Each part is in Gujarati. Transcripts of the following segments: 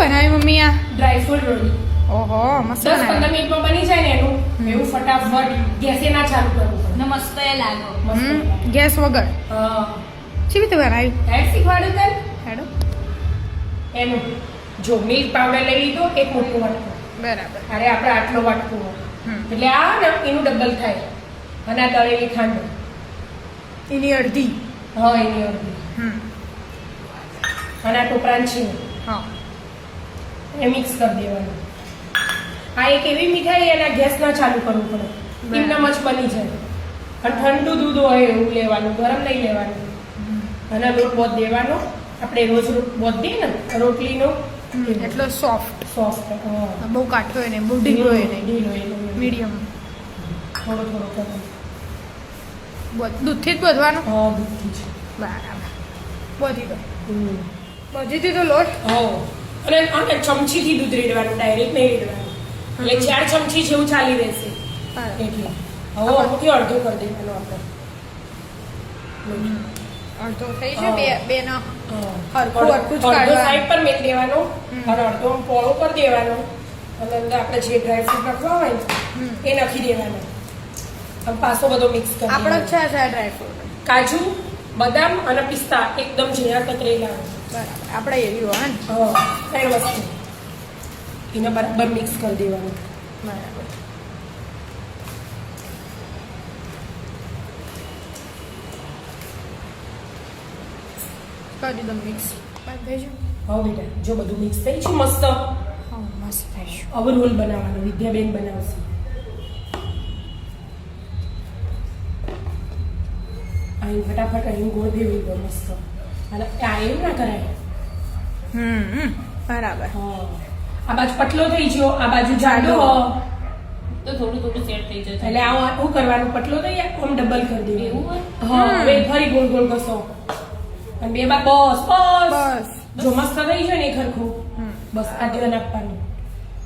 બનાવ્યું મમ્મી આ? Dry fruit roll. ઓહો મસ્ત 10-15 બનાવ્યું. મિનિટમાં બની જાય ને એનું એવું ફટાફટ ગેસે ના ચાલુ કરવું પડે. મસ્ત એ લાગો. ગેસ વગર હા કેવી રીતે બનાવ્યું? એડ શીખવાડું તને હેડો. એનું જો મિલ્ક પાવડર લઈ લીધો એક મોટું વાટકું. બરાબર. અરે આપણે આટલો વાટકું એટલે આ ને એનું ડબલ થાય અને આ તળેલી ખાંડ એની અડધી. હા એની અડધી અને આ ટોપરાન છે હા એ મિક્સ કરી દેવાનું. આ એક એવી મીઠાઈ એના ગેસ ના ચાલુ કરવું પડે એમનામ જ બની જાય. અને ઠંડુ દૂધ હોય એવું લેવાનું, ગરમ નહીં લેવાનું. અને લોટ બોધ દેવાનો આપણે રોજ બોધ દઈએ ને રોટલીનો એટલો સોફ્ટ. સોફ્ટ. બહુ કાઠો હોય ને બહુ ઢીલો હોય ને ઢીલો મીડિયમ. થોડો થોડો કરવાનો. દૂધથી જ બોધવાનું? હા દૂધથી જ. બરાબર. બોધી દો. બોધી દીધો લોટ? હા અને આને ચમચીથી દૂધ રેડવાનું, ડાયરેક્ટ નહીં રેડવાનું. એટલે 4 ચમચી જેવું ચાલી રહેશે એટલે હવે આમાંથી અડધો કરી દેવાનો આપણે. અડધો થઈ છે બે ના અડધો હરખું જ કાઢવાનું. સાઈડ પર મેળ દેવાનો અને અડધો પોળો કરી દેવાનો અને અંદર આપણે જે ડ્રાયફ્રૂટ નાખવા હોય ને એ નાખી દેવાનો. અને પાછો બધો મિક્સ કરી આપણો દેવાનો. છે ડ્રાયફ્રૂટ. કાજુ, બદામ અને પિસ્તા એકદમ ઝીણા કતરેલા. બરાબર. આપણે એવી હોય ને. હા 3 વસ્તુ એને બરાબર મિક્સ કરી દેવાનું. બરાબર. કરી દીધો મિક્સ. બાદ થઈ ગયું? હા બેટા જો બધું મિક્સ થઈ ગયું મસ્ત. હા મસ્ત થઈ ગયું. હવે રોલ બનાવવાનો વિદ્યાબેન બનાવશે. અહીં ફટાફટ અહીં ગોળ ભેળવી દો મસ્ત. અને આ એવું ના કરાય. બરાબર. હા આ બાજુ પતલો થઈ ગયો, આ બાજુ જાડો. તો થોડું થોડું સેટ થઈ જશે. એટલે આ શું કરવાનું, પતલો થઈ આમ ડબલ કરી દેવું. એવું હોય? હા હવે ફરી ગોળ ગોળ ઘસો અને બે બાર બસ બસ બસ. જો મસ્ત થઈ જાય ને એ ખરખું બસ આ ધ્યાન આપવાનું.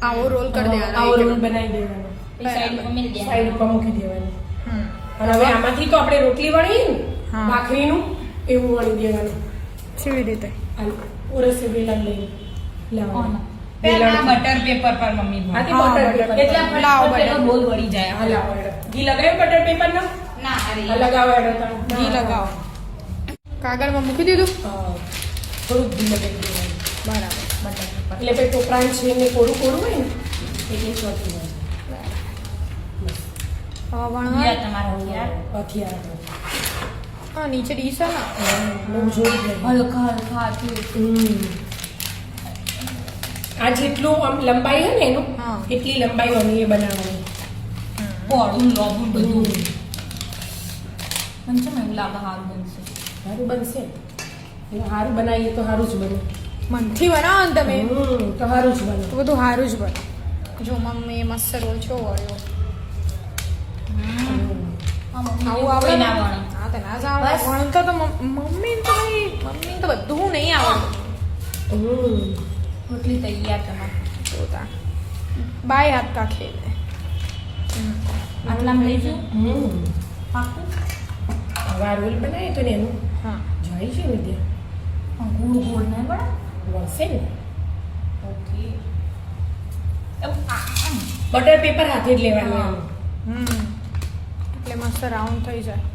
આવો રોલ કરી દેવાનો. આવો રોલ બનાવી દેવાનો. સાઈડ પર મેલ દે. સાઈડ ઉપર મૂકી દેવાનું. અને હવે આમાંથી તો આપણે રોટલી વણીએ ને હા. ભાખરીનું એવું વણી દેવાનું. કેવી રીતે? ઓરસે વેલણ લઈને લાવવાનું. પેલા બટર પેપર પર મમ્મી આથી હા, બટર butter પેપર. એટલા લાવો ફટાફટ butter. ગોલ વળી જાય. હા, લાવો હેડો. ઘી લગાવ્યું બટર પેપર નો ના અરે લગાવો હેડો તમે. ઘી લગાવો. કાગળમાં મૂકી દીધું? હા. થોડુંક ઘી લગાવી દેવાનું. બરાબર. Butter paper. એટલે પછી ટોપરાન છે ને કોરું કોરું હોય ને એટલે ચોટી જાય. હવે વણવા. યાર તમારા યાર હથિયાર હા નીચે ડીશ છે ને. બહુ જોર નહીં. હલકા હલકા હતું. આ જેટલું આમ લંબાઈ હે ને એનું હા. એટલી લંબાઈ હોય એ બનાવવાની. પોળું લોબું બધું મને છે ને એવું લાગે સારું બનશે. સારું બનશે એટલે સારું બનાવીએ તો સારું જ બને. મનથી બનાવો ને તમે તો સારું જ બને. તો બધું સારું જ બને. જો મમ્મી મસ્ત રોલ છો વળ્યો. આવું આવડે ના વણે. હા તો ના જ આવડે. બસ. વણતો તો મમ્મી તો ભાઈ મમ્મી તો બધું નહીં આવડતું. રોટલી તૈયાર તમારે. જોતા બાય હાથ કા ખેલે. આટલામાં લઈ જાઉં પાકું. હવે આ રોલ બનાવીએ તો ને એનું હા જાય છે ને ત્યાં ગોળ ગોળ નહીં પડે. વળશે ને. ઓકે. બટર પેપર હાથે જ લેવાનું હા. એનું. એટલે મસ્ત રાઉન્ડ થઈ જાય.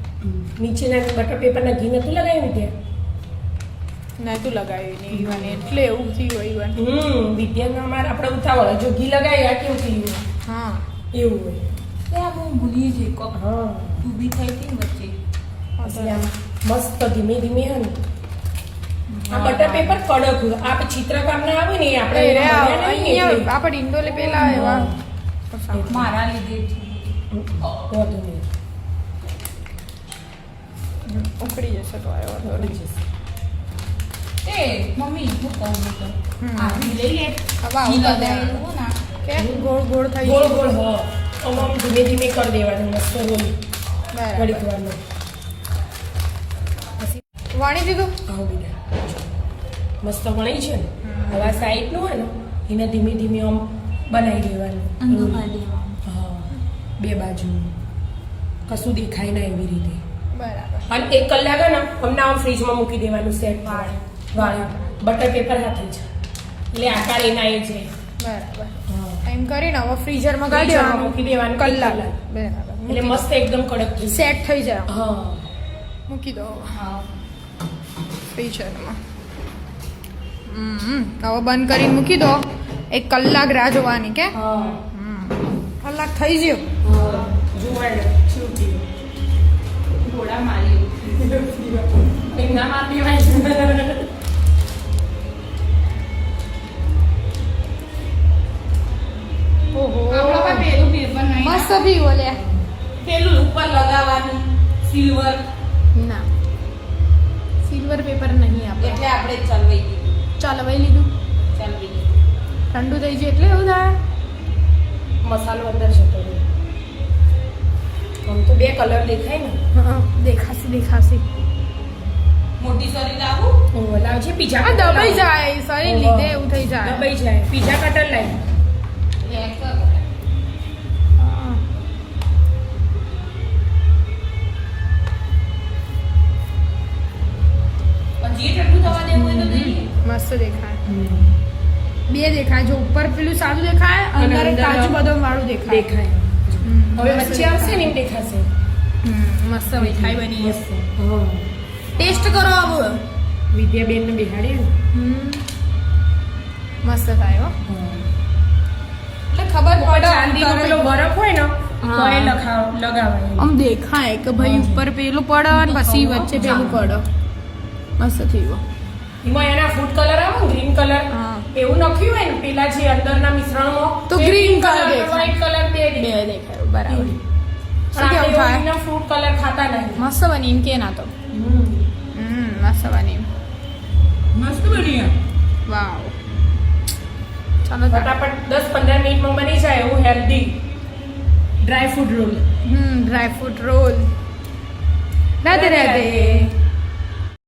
નીચેના બટર પેપરના ઘી નતું લગાવ્યું ત્યાં. નહીં તું લગાવ્યું નહીં ઈવન એટલે એવું થયું હોય ઈવન. વિદ્યાનો અમારે આપણે ઉતાવળ જો ઘી લગાવી આ કેવું થયું હા એવું હોય. તે આ બહુ ભૂલી જઈ કોક હા ઊભી થઈ હતી ને વચ્ચે. પછી આમ મસ્ત ધીમે ધીમે હે ને આ બટર પેપર કડક હોય. આ ચિત્રકામ ના આવે ને એ આપણે એ રે બનાવ્યા નહીં અહીંયા એટલે. આપણે ઇન્ડોલે પેલા એવા મારા લીધે જ. વધુ નહીં. ઉકળી જશે તો આવ્યો વાંધો વળી નહીં. જશે. એ મમ્મી હું કહું છું હમ. આ લઈ લે. હવે આવું ઘી કરી લગાવેલું દેવાનું. હોય ને. કે ગોળ ગોળ થઈ ગોળ ગયું. ગોળ હા આમ ધીમે ધીમે કરી દેવાનું મસ્ત રોલ બરાબર. ઘડીક વારમાં. વાણી દીધું? આવો બીજા મસ્ત વણી છે ને હવે આ સાઈડનું હોય ને એને ધીમે ધીમે આમ બનાવી દેવાનું. અંદર કાઢી દેવાનું. હા બે બાજુ કશું દેખાય ના એવી રીતે. બરાબર. અને 1 કલાક હે ને અમને આમ ફ્રીજમાં મૂકી દેવાનું સેટ વાળ. વાળ બટર પેપર હાથે જ એટલે આકાર એના એ છે. બરાબર હા. એમ કરીને હવે ફ્રીઝરમાં કાઢી ફ્રીઝરમાં દેવાનું મૂકી દેવાનું કલાક કલાક. બરાબર એટલે મસ્ત એકદમ કડક થઈ જાય. સેટ થઈ જાય હા મૂકી દો હા ફ્રીઝરમાં હવે બંધ કરીને મૂકી દો 1 કલાક રાહ જોવાની કે હા કલાક થઈ ગયો હા જોવાય છૂટી ઘોડા મારી એમના માં પીવાય. ઓહો આપણા પાસે પેલું પેપર નહીં મસ્ત ભી બોલે પેલું ઉપર લગાવવાનું સિલ્વર ના સિલ્વર પેપર નહીં આપણે એટલે આપણે ચલવાઈ દીધું ચાલવાઈ લીધું ચલવી દીધું ઠંડુ થઈ ગયું એટલે એવું થાય મસાલો અંદર જતો રહ્યો. આમ તો 2 કલર દેખાય ને. હા, દેખાશે મોટી સરી લાવું ઓ લાવજે પીઝા આ કટર દબાઈ લાવ. જાય શરીર લીધે એવું થઈ જાય દબાઈ જાય. પીઝા કટર લાવ. હા. જે ઠંડુ થવા દેવું હોય તો દઈએ મસ્ત દેખાય બે દેખાય જો ઉપર પેલું સાદું દેખાય અને અંદર અંદર કાજુ બદામ વાળું દેખાય દેખાય. હવે વચ્ચે આવશે ને એમ દેખાશે. મસ્ત મીઠાઈ બની ગઈ મસ્ત. હા ટેસ્ટ કરો આવો વિદ્યાબેન ને બેહાડીએ ને. મસ્ત થાય હો હા. એટલે ખબર ઉપર પડે ચાંદીનો પેલો બરફ હોય ને તો એ લગાવાય. આમ દેખાય કે ભાઈ ઉપર પેલું પડે અને પછી વચ્ચે પેલું પડે મસ્ત થઈ ગયો એમાં એના ફૂડ કલર આવે ને ગ્રીન કલર હા. એવું નાખ્યું હોય ને પેલા જે અંદરના મિશ્રણમાં તો green colour દેખાય. વ્હાઈટ કલર બે બે દેખાય બરાબર શું આપણે કેવું થાય original ફૂડ કલર ખાતા નહીં. મસ્ત બની એમ કે ના તો મસ્ત બની મસ્ત બની વાવ ચાલો તો. ફટાફટ 10-15 મિનિટમાં બની જાય એવું healthy dry fruit roll. Dry fruit roll Radhe Radhe